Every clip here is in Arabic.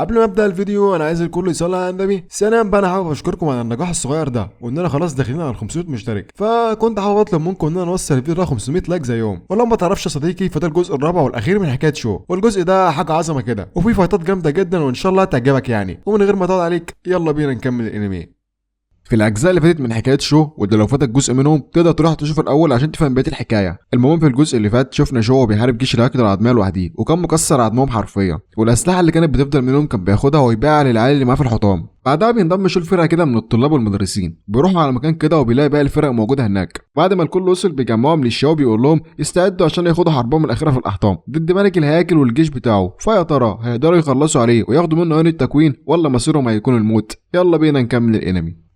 قبل ما ابدا الفيديو انا عايز الكل يصلي على النبي. ثانيا بقى انا حابب اشكركم على النجاح الصغير ده واننا خلاص داخلين على 500 مشترك، فكنت حابب اطلب منكم اننا نوصل الفيديو ده 500 لايك زيهم. ولو ما تعرفش يا صديقي فده الجزء الرابع والاخير من حكايه شو، والجزء ده حاجه عظمه كده وفي فايتات جامده جدا وان شاء الله تعجبك يعني. ومن غير ما اطول عليك يلا بينا نكمل الانمي. في الاجزاء اللي فاتت من حكايه شو، وده لو فاتك جزء منهم تقدر تروح تشوف الاول عشان تفهم بقيه الحكايه. المهم في الجزء اللي فات شفنا شو بيحارب جيش الهاكر العدميه لوحده، وكان مكسر عظمهم حرفيا، والاسلحه اللي كانت بتفضل منهم كان بياخدها ويبيعها للعيال اللي معاه في الحطام. بعدها بينضم شو الفرقه كده من الطلاب والمدرسين، بيروحوا على مكان كده وبيلاقي باقي الفرق موجوده هناك. بعد ما الكل وصل بيجمعوا من الشاو بيقول لهم يستعدوا عشان ياخدوا حربهم الاخيره في الاحطام ضد ملك الهياكل والجيش بتاعه. فيا ترى هيقدروا يخلصوا عليه وياخدوا منه عين التكوين ولا مصيرهم هيكون الموت؟ يلا بينا نكمل الانمي.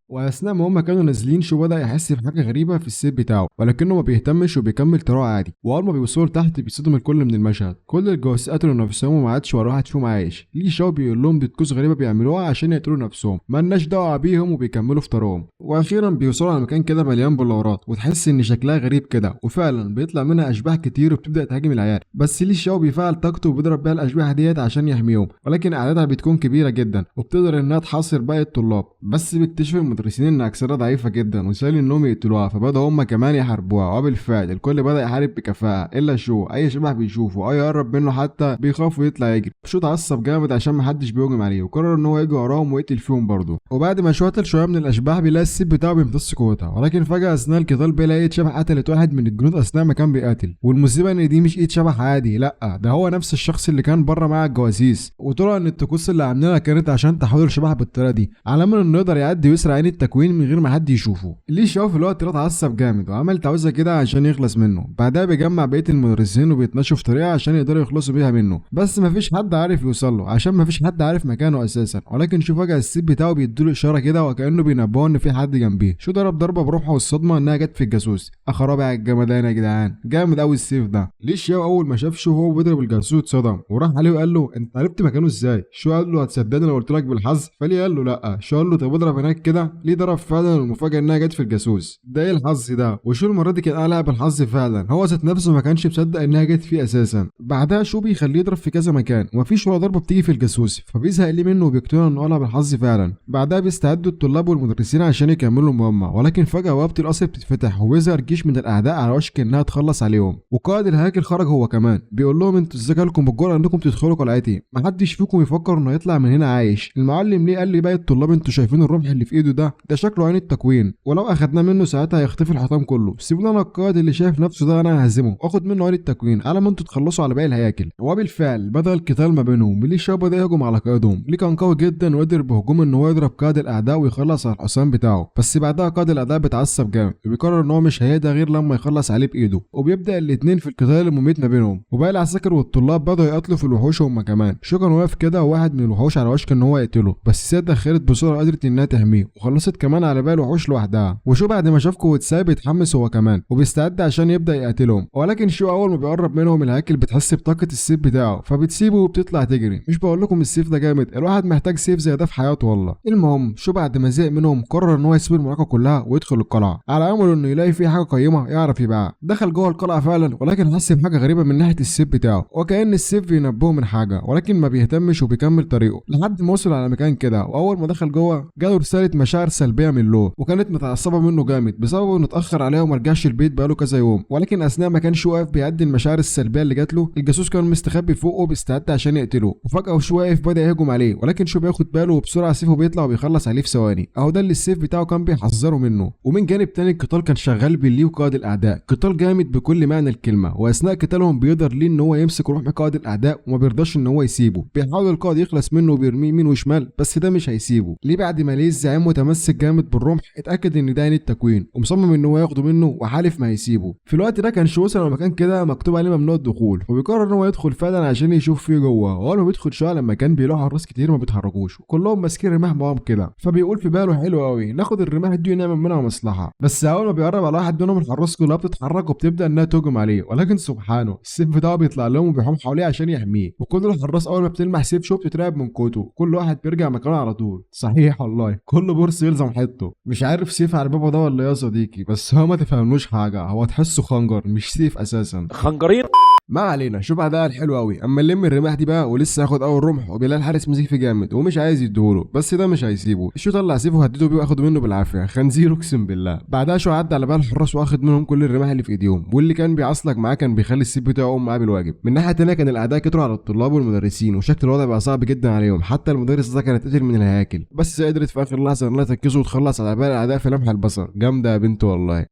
واثناء ما هم كانوا نازلين شو بدا يحس بحاجه غريبه في السيف بتاعه، ولكنه ما بيهتمش وبيكمل طريقه عادي. واول ما بيوصلوا تحت بيصدم الكل من المشهد، كل الجواسيس قتلوا نفسهم وما عادش ولا واحد فيهم عايش. ليه شو بيقول لهم دي طقوس غريبه بيعملوها عشان يقتلوا نفسهم، مالناش دعوه بيهم، وبيكملوا في طريقهم. واخيرا بيوصلوا على مكان كده مليان بلورات وتحس ان شكلها غريب كده، وفعلا بيطلع منها اشباح كتير وبتبدا تهاجم العيال. بس ليه شو بيفعل طاقته وبيضرب بيها الاشباح ديت عشان يحميهم، ولكن اعدادها بتكون كبيره جدا وبتقدر انها تحاصر باقي الطلاب. بس بيكتشف المدرسين ان اكثرها ضعيفه جدا وسهل انهم يقتلوها، فبداوا هم كمان يحاربوها. وبالفعل الكل بدا يحارب بكفاءه الا شو. اي شبح بيشوفه اي يقرب منه حتى بيخاف ويطلع يجري. شو اتعصب جامد عشان محدش بيهجم عليه وقرر ان هو يجي وراهم ويقتل فيهم برضه. وبعد ما شو قتل شويه من الاشباح بيلاقي السيف بتاعه بيمتص قوتها، ولكن فجاه اثناء القتال بيلاقي ايد شبح قتلت واحد من الجنود اثناء ما كان بيقاتل. والمصيبه ان دي مش ايد شبح عادي، لا ده هو نفس الشخص اللي كان بره مع الجواسيس. وطلع ان الطقوس اللي عاملينها كانت عشان تحول الشبح بالطريقه دي على امل انه يقدر يعدي ويسرق عين التكوين من غير ما حد يشوفه. ليه شاف في الوقت ده اتعصب جامد وعمل تعويذه كده عشان يخلص منه. بعدها بيجمع بقيه المدرسين وبيتمشوا في طريقه عشان يقدروا يخلصوا بيها منه، بس مفيش حد عارف يوصل له عشان مفيش حد عارف مكانه اساسا. ولكن شو فجاه السيف بتاعه بيديله اشاره كده وكانه بينبهه ان في حد جنبيه. شو ضرب ضربه بروحه والصدمه انها جت في الجاسوس. اخرابي على الجمدان يا جدعان، جامد قوي السيف ده. ليه شاو اول ما شاف شو هو بيضرب الجاسوس اتصدم وراح عليه وقال له انت عرفت مكانه ازاي؟ شو قال له هتصدقني لو قلت لك بالحظ؟ فليه قال له لا. شو قال له طب اضرب هناك كده. ليه ضرب فعلا المفاجاه انها جت في الجاسوس. ده ايه الحظ ده؟ وشو المره دي كان قلع بالحظ فعلا، هو ذات نفسه ما كانش مصدق انها جت فيه اساسا. بعدها شو بيخليه يضرب في كذا مكان ومفيش ولا ضربه بتيجي في الجاسوس، فبيزهق ليه منه وبيقتنع انه قلع بالحظ فعلا. بعدها بيستعدوا الطلاب والمدرسين عشان يكملوا المهمه، ولكن فجاه بوابه القصر بتتفتح وبيظهر جيش من الاعداء على وشك انها تخلص عليهم. وقائد الهاكر خرج هو كمان، بيقول لهم انتوا ازاي جالكم بالجرأه انكم تدخلوا قلعتي؟ محدش فيكم يفكر انه يطلع من هنا عايش. المعلم ليه قال لي باقي الطلاب انتوا شايفين الرمح اللي في ايده ده شكله عين التكوين، ولو اخدناه منه ساعتها هيختفي الحطام كله. سيبونا انا القائد اللي شايف نفسه ده انا ههزمه واخد منه عين التكوين على ما انتوا تخلصوا على باقي الهياكل. وبالفعل بدا القتال ما بينهم. ليه شاب بدا يهجم على قائدهم. ليه كان قوي جدا وقدر بهجوم ان هو يضرب قائد الاعداء ويخلص على الحصان بتاعه. بس بعدها قائد الاعداء بيتعصب جامد وبيقرر ان هو مش هيهدى غير لما يخلص عليه بايده، وبيبدا الاثنين في القتال المميت ما بينهم. وباقي العساكر والطلاب بداوا يقتلوا في الوحوش هم كمان. شو كان واقف كده وواحد من الوحوش على وشك ان هو يقتله، بس سيادة دخلت بسرعه قدرت انها تحميه وخلصت كمان على باقي الوحوش لوحدها. وشو بعد ما شاف قوة بيتحمس هو كمان وبيستعد عشان يبدا يقتلهم، ولكن شو اول ما بيقرب منهم الهاكل بتحس بطاقه السيف بتاعه فبتسيبه وبتطلع تجري. مش بقول لكم السيف ده جامد؟ الواحد محتاج سيف زي ده في حياته والله. المهم شو بعد ما زهق منهم قرر ان هو يسيب المعركه كلها ويدخل القلعه على امل انه يلاقي فيه حاجه قيمه يعرف يبيعها. دخل جوه القلعه فعلا، ولكن حس بحاجه غريبه من ناحيه السيف بتاعه وكأن السيف بينبهه من حاجه، ولكن ما بيهتمش وبيكمل طريقه لحد ما وصل على مكان كده. واول ما دخل جوه جاله رساله مشاعر سلبيه من لو، وكانت متعصبه منه جامد بسبب انه اتاخر عليها وما رجعش البيت بقاله كذا يوم. ولكن اثناء ما كان شو واقف بيعدي المشاعر السلبيه اللي جات له، الجاسوس كان مستخبي فوقه بيستعد عشان يقتله. وفجاه شو واقف بدا يهجم عليه، ولكن شو بياخد باله وبسرعه سيفه بيطلع وبيخلص عليه في ثواني. اهو ده اللي السيف بتاعه كان بيحذره منه. ومن جانب تاني القتال كان شغال بين ليه وقائد الاعداء، قتال جامد بكل معنى الكلمه. واثناء قتالهم بيقدر ليه ان هو يمسك روح قائد الاعداء وما بيرضاش ان هو يسيبه. بيحاول القائد يخلص منه وبيرميه يمين وشمال، بس ده مش هيسيبه. ليه بعد ما ليه الزعيم متمسك جامد بالرمح اتاكد ان ده عين التكوين ومصمم ان هو ياخده منه وحالف ما هيسيبه. في الوقت ده كان شو وصل على مكان كده مكتوب عليه ممنوع الدخول، وبيقرر ان هو يدخل فعلا عشان يشوف فيه جوه. واول ما بيدخل شويه لما كان بيلاقي حراس كتير ما بيتحركوش وكلهم ماسكين رماح معاهم كده، فبيقول في باله حلو قوي ناخد الرماح دي ونعمل منها مصلحه. بس اول ما بيقرب على واحد منهم الحراس كلها بتتحرك وبتبدا انها تهجم عليه، ولكن سبحانه السيف بتاعه بيطلع لهم وبيحوم حواليه عشان يحميه. وكل الحراس اول ما بتلمح سيف شو بتترعب من قوته، كل واحد بيرجع مكانه على طول. صحيح والله كل برص تحسه يلزم حيطه. مش عارف سيف على بابا ده ولا يا صديقي، بس هو ما تفهملوش حاجه، هو تحسه خنجر مش سيف اساسا. خنجرين. ما علينا. شوف ده الحلو قوي، اما نلم الرماح دي بقى ولسه هاخد اول رمح، وبيلاقي الحارس مسك فيه جامد ومش عايز يديهوله، بس ده مش هيسيبه. شو طلع سيفه وهدده بيه واخده منه بالعافيه، خنزير اقسم بالله. بعدها شو عدى على بقى الحراس واخد منهم كل الرماح اللي في ايديهم، واللي كان بيعصلك معاه كان بيخلي السيف بتاعه يقوم معاه بالواجب. من ناحيه تانيه كان الاعداء كتروا على الطلاب والمدرسين، وشكل الوضع بقى صعب جدا عليهم، حتى المدرس ده كانت قتل من الهياكل، بس قدرت في اخر لحظه انها تنقذه وتخلص على باقي الاعداء في لمح البصر. جامده يا بنت والله.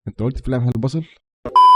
انت قلت في لمح البصر؟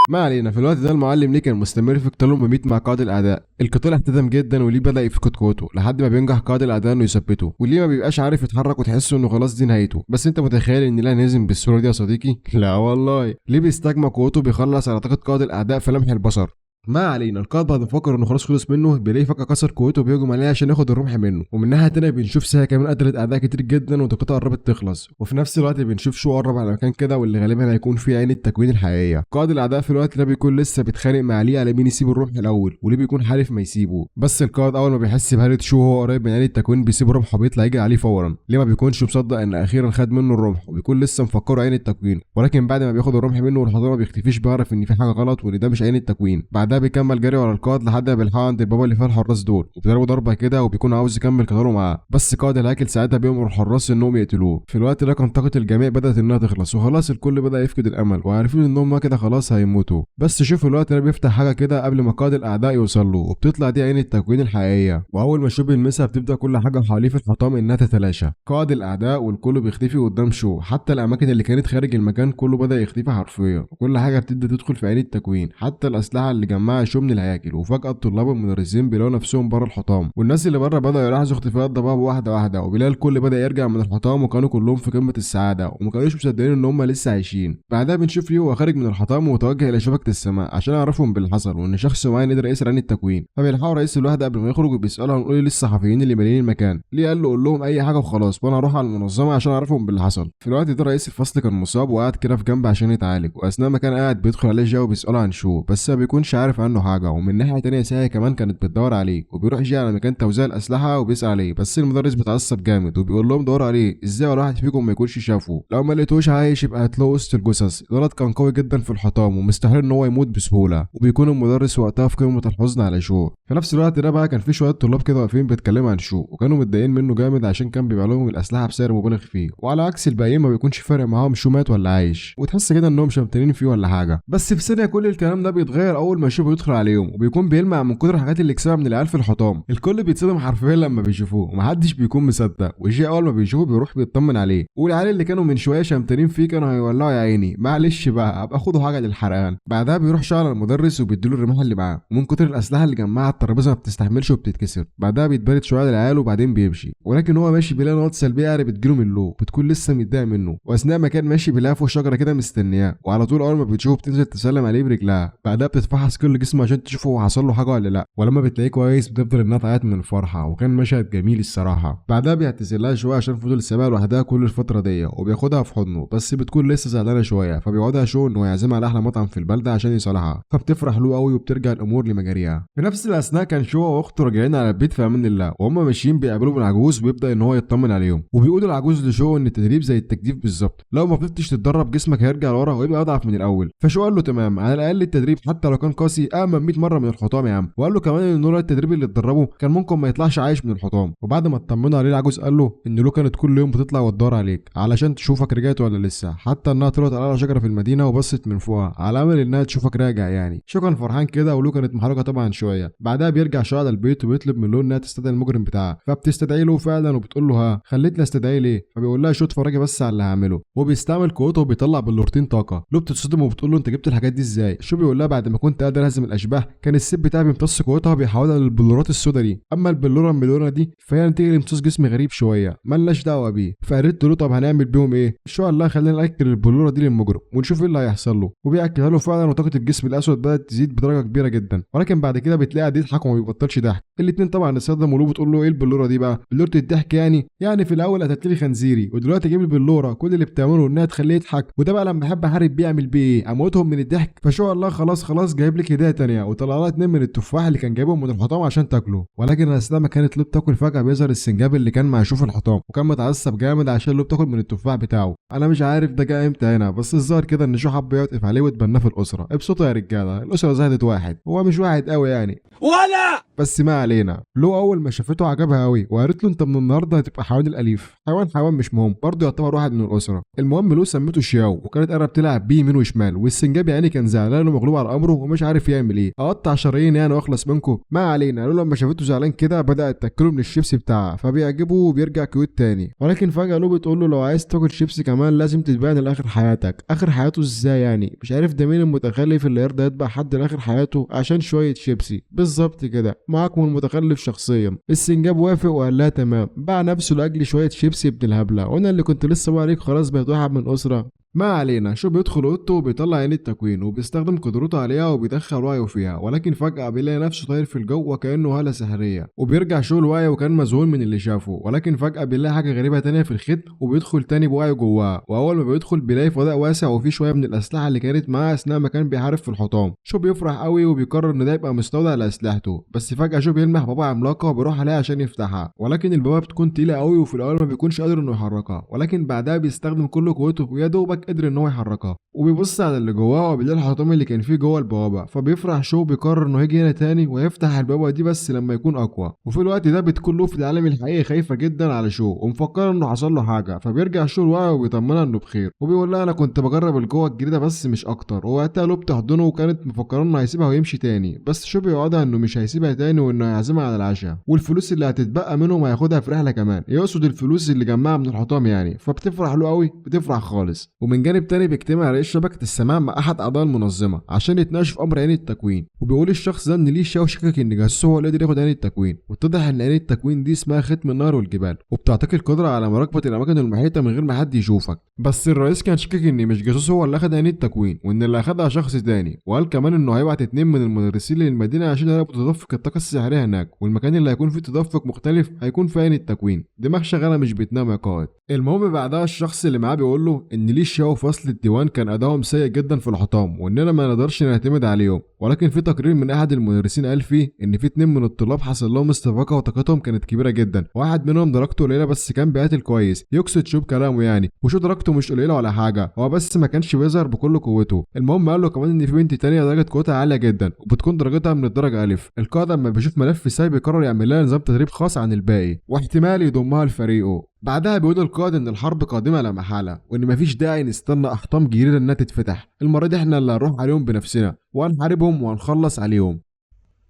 ما علينا. في الوقت ده المعلم ليه كان مستمر في قتاله بميت مع قائد الاعداء. القتال احتدم جدا، وليه بدا يفقد قوته لحد ما بينجح قائد الاعداء انه يثبته، وليه ما بيبقاش عارف يتحرك وتحسه انه خلاص دي نهايته. بس انت متخيل ان لا نازم بالصوره دي يا صديقي؟ لا والله. ليه بيستجمع قوته بيخلص على طاقه قائد الاعداء في لمح البصر. ما علينا. القائد بعد ما فكر انه خلاص خلص منه، بيلاقيه فجاه كسر قوته وبيهجم عليه عشان ياخد الرمح منه. ومن ناحيه تانيه بنشوف ساعه كمان قتلت اعداء كتير جدا وطاقتها قربت تخلص. وفي نفس الوقت بنشوف شو قرب على مكان كده، واللي غالبا هيكون فيه عين التكوين الحقيقيه. قائد الاعداء في الوقت ده بيكون لسه بيتخانق مع ليه على مين يسيب الرمح الاول، وليه بيكون حالف ما يسيبه. بس القائد اول ما بيحس بهاله شو هو قريب من عين التكوين بيسيب الرمح وبيطلع يجري عليه فورا. ليه ما بيكونش مصدق ان اخيرا خد منه الرمح، وبيكون لسه مفكره عين التكوين، ولكن بعد ما بياخد الرمح منه والحضور ما بيختفيش بيعرف ان في حاجه غلط وان ده مش عين التكوين. بعدها بيكمل جري ورا القائد لحد ما بيلحقوا عند البابا اللي فيها الحراس دول، وبيضربوا ضربه كده وبيكون عاوز يكمل قتاله معاه. بس قائد الهيكل ساعتها بيأمر الحراس انهم يقتلوه. في الوقت ده كان طاقه الجميع بدات انها تخلص، وخلاص الكل بدا يفقد الامل وعارفين انهم كده خلاص هيموتوا. بس شوفوا الوقت ده بيفتح حاجه كده قبل ما قائد الاعداء يوصل له، وبتطلع دي عين التكوين الحقيقيه. واول ما شو بيلمسها بتبدا كل حاجه حواليه في الحطام انها تتلاشى. قائد الاعداء والكل بيختفي قدام شو، حتى الاماكن اللي كانت خارج المكان كله بدا يختفي حرفيا، وكل حاجه بتبدا تدخل في عين التكوين، حتى الاسلحه اللي جمعها شو من الهياكل. وفجاه الطلاب والمدرسين بيلاقوا نفسهم بره الحطام، والناس اللي بره بدأوا يلاحظوا اختفاء الضباب واحده واحده، وبيلاقي الكل بدأ يرجع من الحطام، وكانوا كلهم في قمه السعاده وما كانوش مصدقين ان هم لسه عايشين. بعدها بنشوف ليه هو خارج من الحطام ومتوجه الى شبكه السماء عشان يعرفهم باللي حصل، وان شخص معين قدر يسرق عن التكوين. فبيلحقوا رئيس الوحده قبل ما يخرج وبيسالوا عن قول للصحفيين اللي مالين المكان. ليه قال له قول لهم اي حاجه وخلاص وانا هروح على المنظمه عشان اعرفهم باللي حصل. في الوقت ده رئيس الفصل كان مصاب وقاعد كده في جنب عشان يتعالج، واثناء ما كان قاعد بيدخل عليه جو وبيساله عن شو، بس ما بيكونش عارف عنه حاجه. ومن ناحيه تانيه ساهي كمان كانت بتدور عليه، وبيروح يجي على مكان توزيع الاسلحه وبيسال عليه، بس المدرس بيتعصب جامد وبيقول لهم دوروا عليه ازاي ولا واحد فيكم ما يكونش شافه، لو ما لقيتوش عايش يبقى هتلاقوا وسط الجثث. الولد كان قوي جدا في الحطام ومستحيل ان هو يموت بسهوله، وبيكون المدرس وقتها في قمه الحزن على شو. في نفس الوقت ده بقى كان في شويه طلاب كده واقفين بيتكلموا عن شو، وكانوا متضايقين منه جامد عشان كان بيبيع لهم الاسلحه بسعر مبالغ فيه، وعلى عكس الباقيين ما بيكونش فارق معاهم شو مات ولا عايش، وتحس كده انهم شمتانين فيه ولا حاجه. بس في ثانيه كل الكلام ده بيتغير اول ما شو بيدخل عليهم، وبيكون بيلمع من كتر الحاجات اللي كسبها من العيال في الحطام. الكل بيتصدم حرفيا لما بيشوفوه، ومحدش بيكون مصدق، وشيء اول ما بيشوفه بيروح بيطمن عليه. والعيال اللي كانوا من شويه شمتانين فيه كانوا هيولعوا يا عيني، معلش بقى ابقى خدوا حاجه للحرقان. بعدها بيروح شغل المدرس وبيديله الرماح اللي معاه، ومن كتر الاسلحه اللي جمعها على الترابيزه ما بتستحملش وبتتكسر. بعدها بيتبرد شويه للعيال وبعدين بيمشي، ولكن هو ماشي بيلاقي نقط سلبيه يعني بتجيله من لو، بتكون لسه متضايق منه. واثناء ما كان ماشي بيلاقي فوق شجره كده مستنياه، وعلى طول اول ما بتشوفه بتنزل تسلم عليه برجلها. بعدها بتتفحص كل جسمه عشان تشوف هو حصل له حاجه ولا لا، ولما بتلاقيه كويس بتفضل انها تعيط من الفرحه، وكان مشهد جميل الصراحه. بعدها بيعتذر لها شويه عشان فضل سابها لوحدها كل الفتره دي، وبياخدها في حضنه، بس بتكون لسه زعلانه شويه، فبيقعدها شو انه يعزمها على احلى مطعم في البلده عشان يصالحها، فبتفرح له قوي وبترجع الامور لمجاريها. في نفس الاثناء كان شو واخته راجعين على البيت في امان الله، وهم ماشيين بيقابلوا العجوز وبيبدا ان هو يطمن عليهم، وبيقول العجوز لشو ان التدريب زي التجديف بالظبط، لو ما فضلتش تتدرب جسمك هيرجع لورا ويبقى اضعف من الاول. فشو قال له تمام، على الاقل التدريب حتى لو كان قاسي امن 100 مره من الحطام يا عم. وقال له كمان ان لولا التدريب اللي اتدربه كان ممكن ما يطلعش عايش من الحطام. وبعد ما اطمنوا عليه العجوز قال له ان له كانت كل يوم بتطلع وتدور عليك علشان تشوفك رجعت ولا لسه، حتى انها طلعت على شجره في المدينه وبصت من فوقها على امل انها تشوفك راجع يعني. شو كان فرحان كده، ولو كانت محرجه طبعا شويه. بعدها بيرجع شو على البيت وبيطلب من له انها تستدعي المجرم بتاعها، فبتستدعي له فعلا وبتقول له ها خليتني استدعي ليه، فبيقول لها شو اتفرجي بس على اللي هعمله، وبيستعمل قوته وبيطلع بلورتين طاقه. لو بتتصدم وبتقول له انت جبت الحاجات دي ازاي. شو بيقول لها بعد ما كنت قادر اهزم الاشباح كان السيف بتاعي بيمتص قوتها وبيحولها للبلورات السودا دي، اما البلوره الملونه دي فهي نتيجه لامتصاص جسم غريب شويه مالناش دعوه بيه. فقالت له طب هنعمل بيهم ايه. شو قال لها خلينا ناكل البلوره دي للمجرم ونشوف ايه اللي هيحصل له، وبياكلها له فعلا، وطاقه الجسم الاسود بدات تزيد بدرجه كبيره جدا. ولكن بعد كده بتلاقي قاعد يضحك وما بيبطلش ضحك. الاثنين طبعا اتصدموا، ولو بتقول له ايه البلوره دي بقى. بلوره الضحك يعني في الاول قتلت لي خنزيري ودلوقتي جيب لي بلوره كل اللي بتعمله انها تخليه يضحك، وده بقى لما بحب احارب بيعمل بيه ايه اموتهم من الضحك. فشو الله خلاص جايب لك هديه تانيه وطلع لها 2 من التفاح اللي كان جايبهم من الحطام عشان تاكله، ولكن اثناء ما كانت لوب تاكل فجاه بيظهر السنجاب اللي كان معشوف الحطام وكان متعصب جامد عشان لوب تاكل من التفاح بتاعه. انا مش عارف ده جه امتى هنا، بس الظاهر كده ان شو حب يعطف عليه واتبناه في الاسره. ابسطوا يا رجاله، الاسره زهدت واحد، هو مش واحد قوي يعني ولا، بس ما علينا. لو اول ما شافته عجبها قوي وقالت له انت من النهارده هتبقى حيوان الاليف. حيوان مش مهم، برضه يعتبر واحد من الاسره. المهم لو سمته شياو وكانت قرب تلعب بيه يمين وشمال، والسنجاب يعني كان زعلان ومغلوب على امره ومش عارف يعمل ايه. اقطع شرايين يعني واخلص منكم. ما علينا. لو لما شافته زعلان كده بدات تاكله من الشيبسي بتاعها فبيعجبه وبيرجع كيوت تاني، ولكن فجاه لو بتقول له لو عايز تاكل شيبسي كمان لازم تتبعني لاخر حياتك. اخر حياته ازاي يعني؟ مش عارف ده مين المتخلف اللي يرضى يتبع حد لاخر حياته عشان شويه شيبسي؟ بالظبط كده، معاكم المتخلف شخصيا. السنجاب وافق وقال لها تمام، باع نفسه لاجل شويه شيبسي ابن الهبله، وانا اللي كنت لسه بقول عليك خلاص بقيت واحد من اسره. ما علينا. شو بيدخل اوضته وبيطلع عين التكوين وبيستخدم قدرته عليها وبيدخل وعيه فيها، ولكن فجأة بيلاقي نفسه طاير في الجو وكأنه هالة سحرية، وبيرجع شو الوعي وكان مذهول من اللي شافه، ولكن فجأة بيلاقي حاجة غريبة تانية في الخيط وبيدخل تاني بوعيه جواه، واول ما بيدخل بيلاقي فضاء واسع وفيه شوية من الأسلحة اللي كانت معاه أثناء ما كان بيحارب في الحطام. شو بيفرح قوي وبيقرر ان ده يبقى مستودع لأسلحته، بس فجأة شو بيلمح بابا عملاقة وبيروح عليها عشان يفتحها، ولكن البابا بتكون تقيلة قوي وفي الأول ما بيكونش قادر انه يحركها، ولكن بعدها بيستخدم كل قوته ويا دوبك قدر ان هو يحركها، وبيبص على اللي جواه وبيلاقي الحطام اللي كان فيه جوه البوابه، فبيفرح شو بيقرر انه يجي هنا تاني ويفتح البوابه دي بس لما يكون اقوى. وفي الوقت ده بتكون له في العالم الحقيقي خايفه جدا على شو ومفكره انه حصل له حاجه، فبيرجع شو الوعي وبيطمنها انه بخير وبيقول لها انا كنت بجرب القوه الجديده بس مش اكتر، ووقتها لو بتحضنه وكانت مفكره انه هيسيبها ويمشي تاني، بس شو بيوعدها انه مش هيسيبها تاني وانه هيعزمها على العشاء، والفلوس اللي هتتبقى منهم هياخدها في رحله كمان، يقصد الفلوس اللي جمعها من الحطام يعني. فبتفرح له قوي، بتفرح خالص. ومن جانب تاني بيجتمع رئيس شبكة السماء مع أحد أعضاء المنظمة عشان يتناقشوا في أمر عين التكوين، وبيقول الشخص ده إن ليه شاو شكك إن جاسوس هو اللي قدر ياخد عين التكوين، واتضح إن عين التكوين دي اسمها ختم النهر والجبال، وبتعطيك القدرة على مراقبة الأماكن المحيطة من غير ما حد يشوفك. بس الرئيس كان شاكك إن مش جاسوس هو اللي أخد عين التكوين، وإن اللي أخدها شخص تاني، وقال كمان إنه هيبعت 2 من المدرسين للمدينة عشان يراقبوا تدفق الطاقة السحرية هناك، والمكان اللي هيكون فيه تدفق مختلف هيكون في عين التكوين. دماغ شغالة مش بتنام يا قائد. المهم بعدها الشخص اللي معاه بيقول له إن ليه شاو فصل الديوان كان أدائهم سيء جدا في الحطام واننا ما نقدرش نعتمد عليهم، ولكن في تقرير من احد المدرسين قال فيه ان في 2 من الطلاب حصل لهم استفاقه وطاقتهم كانت كبيره جدا، واحد منهم درجته قليله بس كان بيقاتل كويس، يقصد شو بكلامه يعني، وشو درجته مش قليله ولا حاجه، هو بس ما كانش بيظهر بكل قوته. المهم قال له كمان ان في بنت تانية درجه قوتها عاليه جدا وبتكون درجتها من الدرجه الف. القائد لما بيشوف ملف ساي بيقرر يعمل لها نظام تدريب خاص عن الباقي واحتمال يضمها لفريقه. بعدها بيقول القائد ان الحرب قادمه لا محاله، وان مفيش داعي نستنى احطام جديده انها تتفتح، المره دي احنا اللي هنروح عليهم بنفسنا وهنحاربهم وهنخلص عليهم.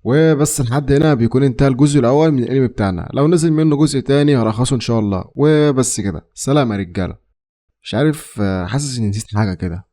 وبس لحد هنا بيكون انتهى الجزء الاول من الانمي بتاعنا، لو نزل منه جزء تاني هلخصه ان شاء الله. وبس كده، سلام يا رجاله. مش عارف، حاسس اني نسيت حاجه كده.